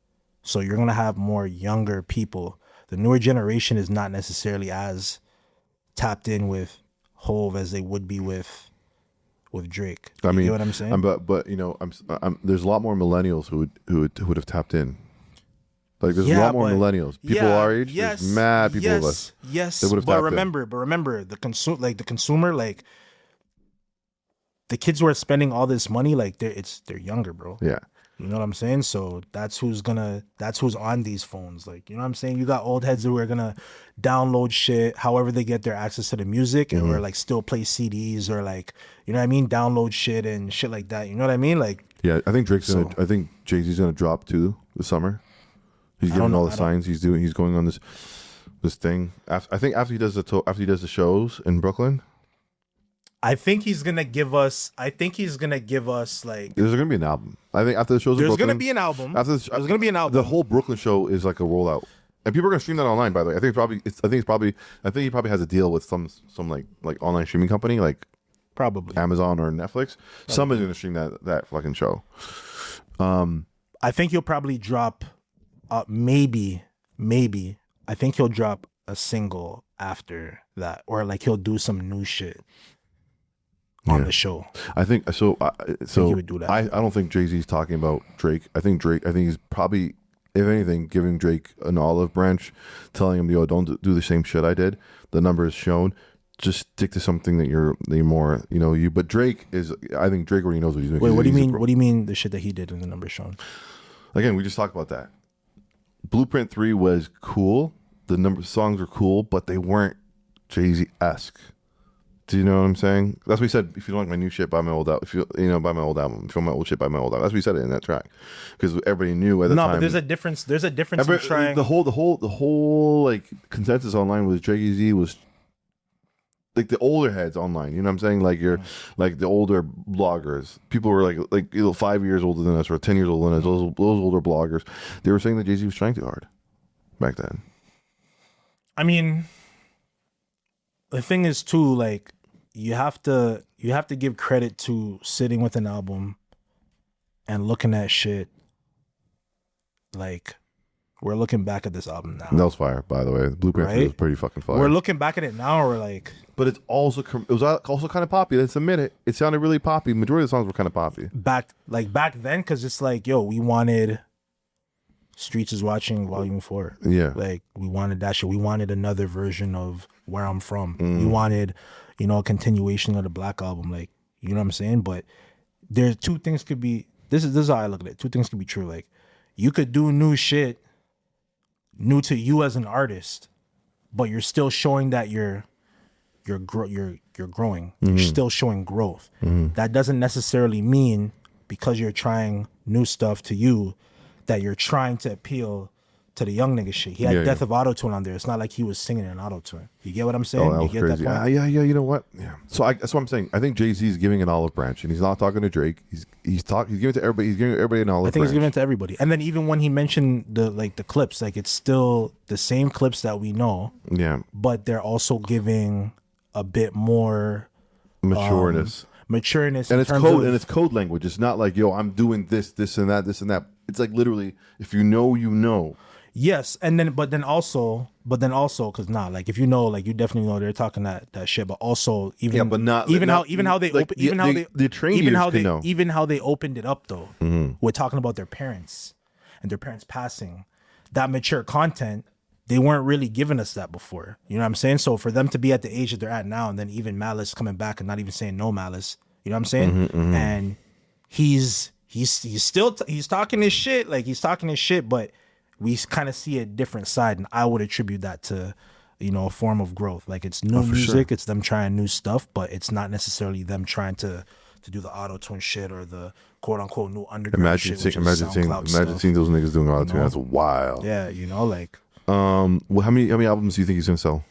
So you're gonna have more younger people. The newer generation is not necessarily as tapped in with Hove as they would be with Drake. You know what I'm saying? But you know, there's a lot more millennials who would have tapped in. Like there's a lot more millennials. People our age, there's mad people of us. Yes, they would have but tapped remember the consumer, like the kids who are spending all this money, like they're younger, bro. Yeah. You know what I'm saying? So that's who's on these phones. Like, you know what I'm saying? You got old heads who are gonna download shit however they get their access to the music, or like still play CDs, or like, you know what I mean, download shit and shit like that. You know what I mean? Like, yeah, I think I think Jay-Z's gonna drop too this summer. He's giving all the signs. He's going on this thing. I think after he does the shows in Brooklyn. I think he's gonna give us like. There's gonna be an album. I think after the shows, There's gonna be an album. There's gonna be an album. The whole Brooklyn show is like a rollout, and people are gonna stream that online. By the way, I think he probably has a deal with some like online streaming company, like probably Amazon or Netflix. Somebody's gonna stream that fucking show. I think he'll probably drop. Maybe. I think he'll drop a single after that, or like he'll do some new shit on the show. I think so. He would do that. I don't think Jay-Z's talking about Drake. I think he's probably, if anything, giving Drake an olive branch, telling him, "Yo, don't do the same shit I did. The number is shown. Just stick to something that you're more, you know, you." But Drake is. I think Drake already knows what he's doing. Wait, what do you mean? What do you mean the shit that he did in the number shown? Again, we just talked about that. Blueprint 3 was cool. The songs were cool, but they weren't Jay-Z-esque. Do you know what I'm saying? That's what he said. If you don't like my new shit, buy my old album. If you buy my old album. If you want my old shit, buy my old album. That's what he said in that track. Because everybody knew at the time. No, but there's a difference. There's a difference in trying. The whole like consensus online was Jay-Z was like the older heads online. You know what I'm saying? Like like the older bloggers. People were like 5 years older than us or 10 years older than us. Those older bloggers. They were saying that Jay-Z was trying too hard back then. I mean, the thing is too, like, you have to give credit to sitting with an album and looking at shit. Like, we're looking back at this album now. That was fire, by the way. The Blueprint was pretty fucking fire. We're looking back at it now, and we're like, but it was also kind of poppy. Let's admit it. It sounded really poppy. Majority of the songs were kind of poppy. Back then, because it's like, yo, we wanted Streets is Watching Volume 4. Yeah. Like, we wanted that shit. We wanted another version of Where I'm From. We wanted, you know, a continuation of the Black Album. Like, you know what I'm saying? But there's two things could be, this is how I look at it. Two things could be true. Like, you could do new shit, new to you as an artist, but you're still showing that you're growing. You're still showing growth. That doesn't necessarily mean because you're trying new stuff to you that you're trying to appeal to the young nigga shit. He had Death of Autotune on there. It's not like he was singing in autotune. You get what I'm saying? Oh, that was crazy. That point? Yeah. You know what? Yeah. So that's what I'm saying. I think Jay-Z's giving an olive branch, and he's not talking to Drake. He's giving it to everybody. He's giving everybody an olive branch. I think he's giving it to everybody. And then even when he mentioned the clips, like, it's still the same clips that we know. Yeah. But they're also giving a bit more matureness. And it's code language. It's not like, yo, I'm doing this and that. It's like literally, if you know, you know. Yes, but then also, because like, if you know, like, you definitely know they're talking that shit. But also, how they opened it up though, we're talking about their parents and their parents passing. That mature content, they weren't really giving us that before. You know what I'm saying? So for them to be at the age that they're at now, and then even Malice coming back and not even saying no Malice, you know what I'm saying? And he's talking his shit, like, he's talking his shit, but we kind of see a different side, and I would attribute that to, you know, a form of growth. Like, it's new music, it's them trying new stuff, but it's not necessarily them trying to do the auto-tune shit or the quote-unquote new underground shit. Imagine seeing those niggas doing auto-tune. You know? That's wild. Yeah, you know, like. Well, how many albums do you think he's gonna sell?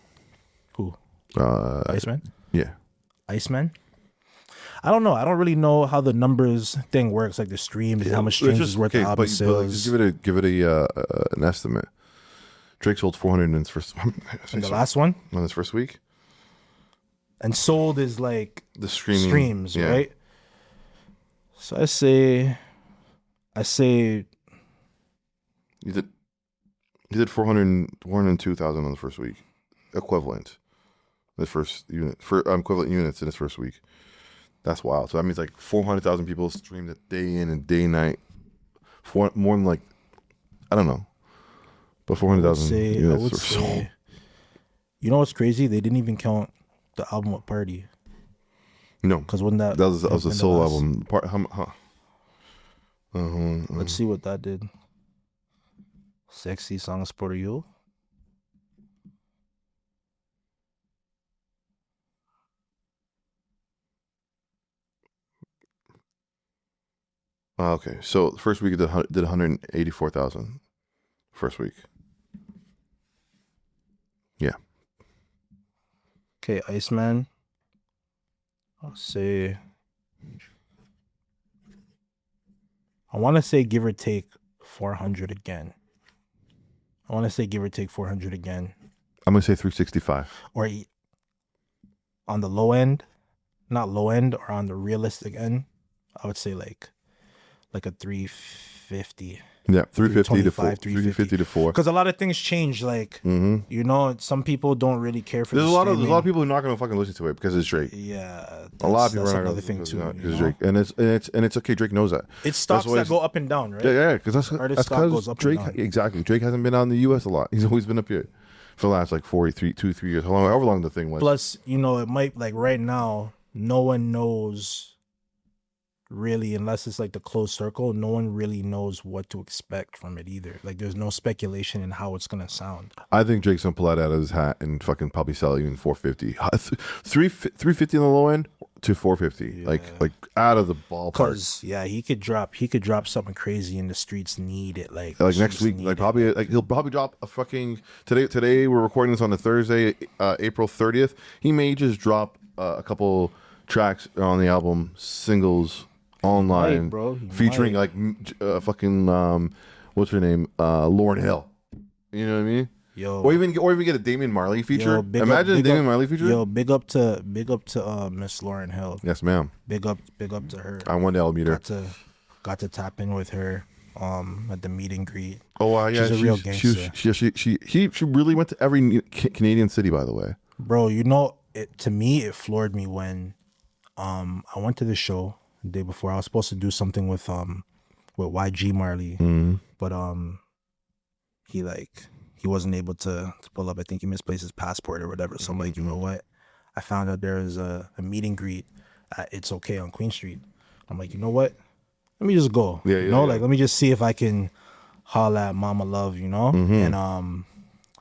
Iceman? Yeah. Iceman? I don't know. I don't really know how the numbers thing works, like the streams, how much streams is worth the album but sales. just give it an estimate. Drake sold 400 in his first. And the last one? On his first week. And sold is like The streaming streams, yeah. right? So I say You did 402,000 on the first week, equivalent. The first unit for equivalent units in his first week. That's wild. So that means like 400,000 people streamed it day in and day night. More than like, I don't know, but 400,000 units were sold. You know what's crazy? They didn't even count the album with Party. No, because when that was a solo album. Let's see what that did. Sexy Songs por You. Okay, so the first week it did 184,000. First week. Yeah. Okay, Iceman. I'll say. I want to say give or take 400 again. I'm going to say 365. Or on the low end, not low end, or on the realistic end, I would say like a 350. Yeah, 350 to 4. 350 to 4. Because a lot of things change. Like, you know, some people don't really care for there's the a lot of streaming. people who are not going to fucking listen to it because it's Drake. Yeah, a lot of people that's are not another going thing to too. because Drake, and it's okay. Drake knows that. It's stocks that go up and down, right? Yeah, because that's stock goes up Drake. and down. Exactly, Drake hasn't been out in the U.S. a lot. He's always been up here for the last like 3 years. However long the thing was. Plus, you know, it might like right now, no one knows. Really, unless it's like the closed circle, no one really knows what to expect from it either. Like, there's no speculation in how it's gonna sound. I think Drake's gonna pull that out of his hat and fucking probably sell it even 450, 350 on the low end to 450, like out of the ballpark. Cause he could drop something crazy and the streets need it. Like next week, he'll probably drop a fucking today. We're recording this on a Thursday, April 30th. He may just drop a couple tracks on the album, singles. Online, bro, featuring like fucking what's her name, Lauryn Hill. You know what I mean? Yo, or even get a Damian Marley feature. Imagine a Damian Marley feature. Yo, big up to Miss Lauryn Hill. Yes, ma'am. Big up to her. I one day I'll meet her. Got to tap in with her at the meet and greet. Oh yeah, she's a real gangster. She really went to every Canadian city, by the way. Bro, you know, to me it floored me when I went to the show. The day before, I was supposed to do something with YG Marley, but he wasn't able to pull up. I think he misplaced his passport or whatever. So I'm like, you know what? I found out there was a meet and greet at It's Okay on Queen Street. I'm like, you know what? Let me just go. Like let me just see if I can holla at Mama Love, you know. And I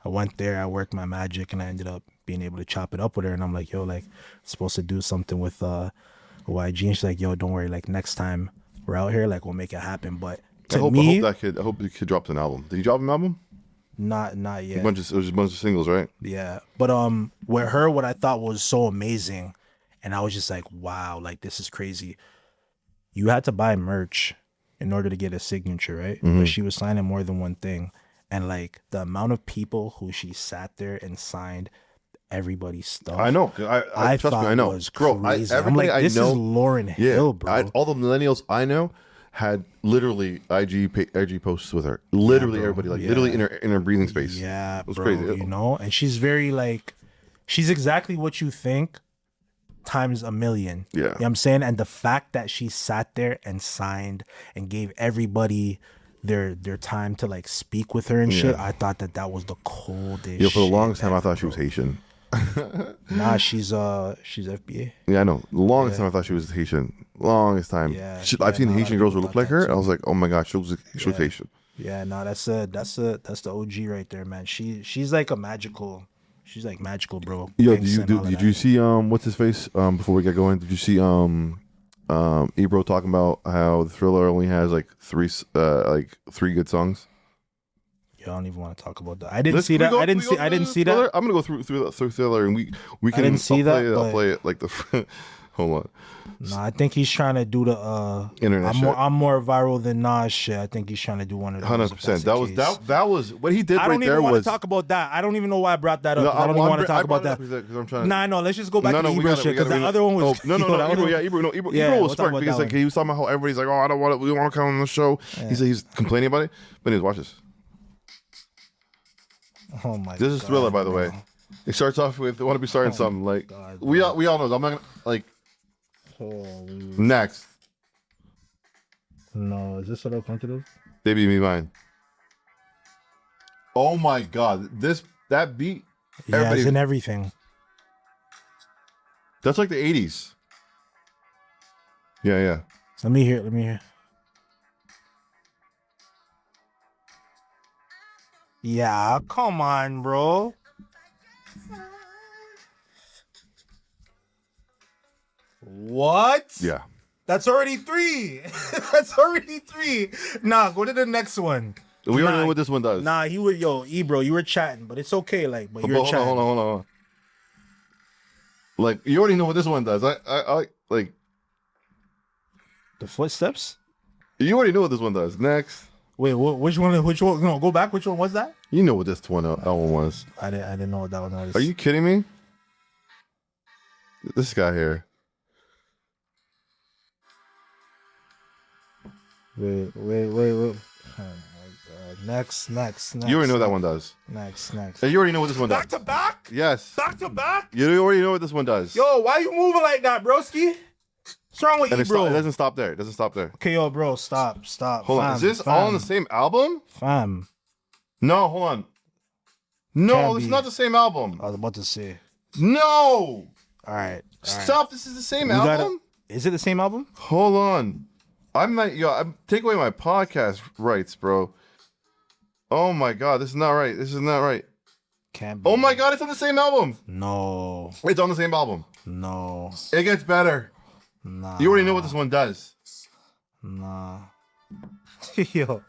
went there. I worked my magic, and I ended up being able to chop it up with her. And I'm like, yo, like supposed to do something with YG, and she's like, yo, don't worry, like next time we're out here, like we'll make it happen. But I hope the kid dropped an album. Did he drop an album? Not yet. It was a bunch of singles, right? Yeah. But with her, what I thought was so amazing, and I was just like, wow, like this is crazy. You had to buy merch in order to get a signature, right? But she was signing more than one thing. And like the amount of people who she sat there and signed everybody's stuff. I know. I trust me. I know, was bro. crazy. I'm like, this is Lauryn Hill, bro. All the millennials I know had literally IG posts with her. Literally everybody, literally in her breathing space. Yeah, it was bro, crazy. You know, and she's very she's exactly what you think times a million. Yeah, you know what I'm saying. And the fact that she sat there and signed and gave everybody their time to like speak with her and shit, I thought that was the coldest. Yeah, for the longest time I thought she was Haitian. Nah, she's FBA. Yeah, I know. The longest time I thought she was Haitian. Longest time. Yeah, I've seen Haitian girls who look like her. I was like, oh my gosh, she was Haitian. Yeah, no, that's the OG right there, man. She's like magical, bro. Yo, did you see what's his face? Before we get going, did you see Ebro talking about how the Thriller only has like three good songs? I don't even want to talk about that. I didn't Let's- see we that. go- I didn't we see. go I didn't through see Thriller? that. I'm gonna go through Thriller, and we can. didn't see I'll play that, it, I'll but- play it like the. Hold on. No, I think he's trying to do the Internet shit. I'm more viral than Nas shit. I think he's trying to do one of those. 100%. That was what he did I right don't there even want was. to talk about that. I don't even know why I brought that up. No, 'Cause I don't even want to talk I about brought it that. up because I'm trying to. Nah, no. Let's just go back to the we Ebro gotta- shit we because gotta- the other one was. No, yo, that Ebro, one- yeah, Ebro, no, Ebro, Yeah, Ebro we'll was talk smart about because that like one. he was talking about how everybody's like, oh, I don't want to, we don't want to come on the show. Yeah. He's complaining about it, but anyways, watch this. Oh my. This is God, Thriller, by the bro. way. It starts off with, I want to be starting Oh something like God, we all know. I'm not gonna like Holy. next. No, is this what I come to this? Baby Be Mine. Oh my God, that beat. Yeah, Everybody- it's in everything. That's like the 80s. Yeah. Let me hear. Yeah, come on, bro. What? Yeah. That's already 3. That's already 3. Nah, go to the next one. We already Nah, know what this one does. Nah, Ebro, you were chatting, but it's okay, like, but But you're hold chatting. on, hold on. Like you already know what this one does. I like The footsteps? you already know what this one does. Next, Wait, which one? No, go back. Which one was that? you know what this one album was. I didn't know what that one was. Are you kidding me? This guy here. Wait. Oh my God. Next. You already know what that one does. Next. And you already know what this one does. Back to back? Yes. Back to back? You already know what this one does. Yo, why you moving like that, broski? What's wrong with And you, bro? it doesn't stop there. It doesn't stop there. Okay, yo, bro, stop. Hold on. Is this all on the same album? Fam. No, hold on. No, Can't it's be. not the same album. I was about to say. No. All right. Stop. This is the same We gotta- album? Is it the same album? Hold on. I'm take away my podcast rights, bro. Oh my God, this is not right. This is not right. Can't be. Oh my God, it's on the same album. No. It's on the same album. No. It gets better. Nah. You already know what this one does. Nah. Yo,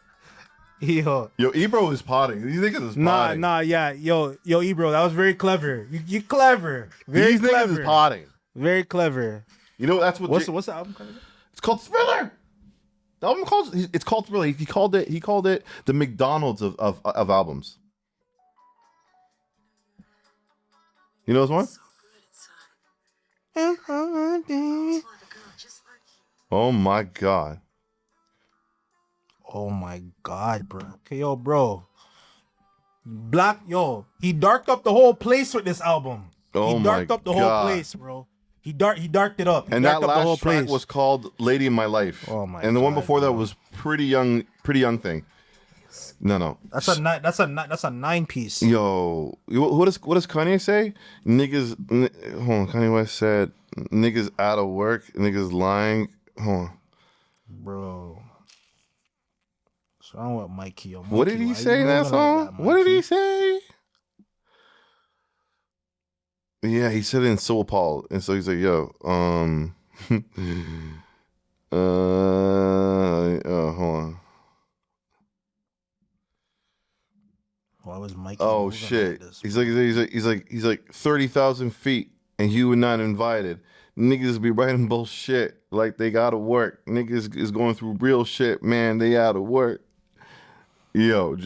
Yo. Yo, Ebro is potting. You think of this potting? Nah, yeah. Yo, Ebro, that was very clever. You clever. Very These niggas clever. is potting. Very clever. You know that's what. What's the album called? It's called Thriller. The album it's called Thriller. He called it the McDonald's of albums. You know this one? Oh my God. Oh my God, bro. Okay, yo, bro. He darked up the whole place with this album. Oh He my darked up the God. whole place, bro. He darked it up. He And that darked up the whole last track place. was called "Lady in My Life." Oh my And the one God, before that bro. was pretty young thing. No. That's a 9-piece. Yo, what does Kanye say? Hold on. Kanye West said, "Niggas out of work, niggas lying." Hold on. Bro. So I don't want Mikey. Yo, What did Mikey, he why say you in that moving like song? that, What did he Mikey? say? Yeah, he said it in Soul Paul, and so he's like, "Yo, hold on." Why was Mikey? Oh moving shit! Like this, He's like 30,000 feet, and you were not invited. Niggas be writing bullshit like they gotta work. Niggas is going through real shit, man. They out of work. Yo,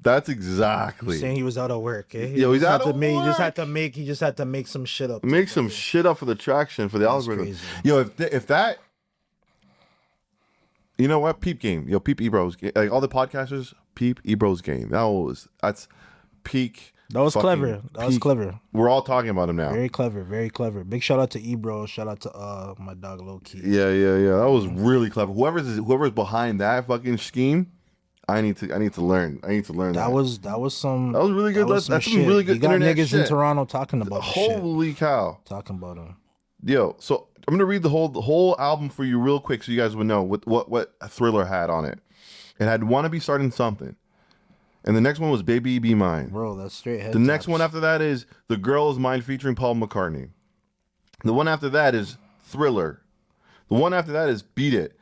that's exactly. saying he was out of work. Eh? Yo, he's out of He just work. had to make some shit up. Make some shit up for the traction for the That's algorithm. crazy. Yo, if that, you know what? Peep game. Yo, peep Ebro's game. Like all the podcasters, peep Ebro's game. That's peak. That was fucking clever. That was peak. clever. We're all talking about him now. Very clever. Very clever. Big shout out to Ebro. Shout out to my dog Low Key. Yeah. That was really clever. Whoever's behind that fucking scheme, I need to learn. I need to learn that. That was some. That was really good. That's That's some really good You got internet niggas shit. in Toronto talking about this shit. Holy cow. Talking about him. Yo, so I'm gonna read the whole album for you real quick so you guys would know what Thriller had on it. It had "Wanna Be Starting Something," and the next one was "Baby Be Mine." Bro, that's straight head. The next taps. one after that is "The Girl Is Mine" featuring Paul McCartney. The one after that is "Thriller." The one after that is "Beat It,"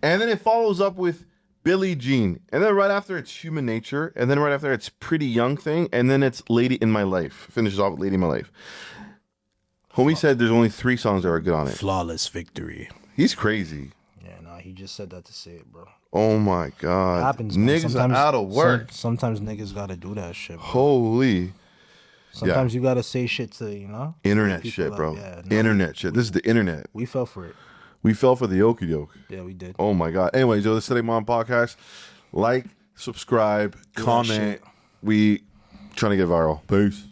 and then it follows up with Billie Jean, and then right after it's Human Nature, and then right after it's Pretty Young Thing, and then it's Lady in My Life. Finishes off with Lady in My Life. Homie said there's only 3 songs that are good on it. Flawless victory. He's crazy. Yeah, nah, he just said that to say it, bro. Oh my God. It happens, man. Niggas are out of work. Sometimes niggas gotta do that shit, bro. Holy. Sometimes you gotta say shit to, you know? Internet people shit, up. bro. Yeah, no, Internet shit. This is the internet. We fell for it. We fell for the okie doke. Yeah, we did. Oh my God. Anyways, yo, this is Today Mom Podcast. Like, subscribe, comment. We trying to get viral. Peace.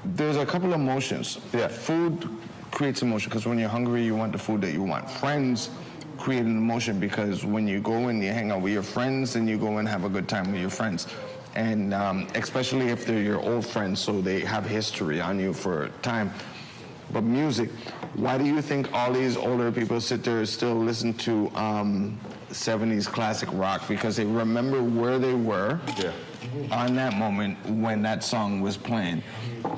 There's a couple of emotions. Yeah. Food creates emotion because when you're hungry, you want the food that you want. Friends create an emotion because when you go and you hang out with your friends, and you go and have a good time with your friends. And especially if they're your old friends, so they have history on you for time. But music, why do you think all these older people sit there and still listen to 70s classic rock? Because they remember where they were on that moment when that song was playing.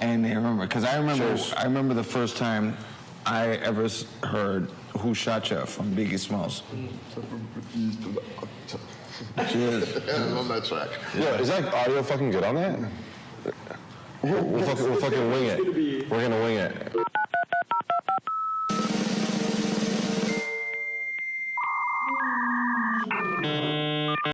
And they remember, because I remember the first time I ever heard Who Shot Ya from Biggie Smalls. Cheers. On that track. Yeah, is that audio fucking good on that? We'll fucking wing it. We're gonna wing it.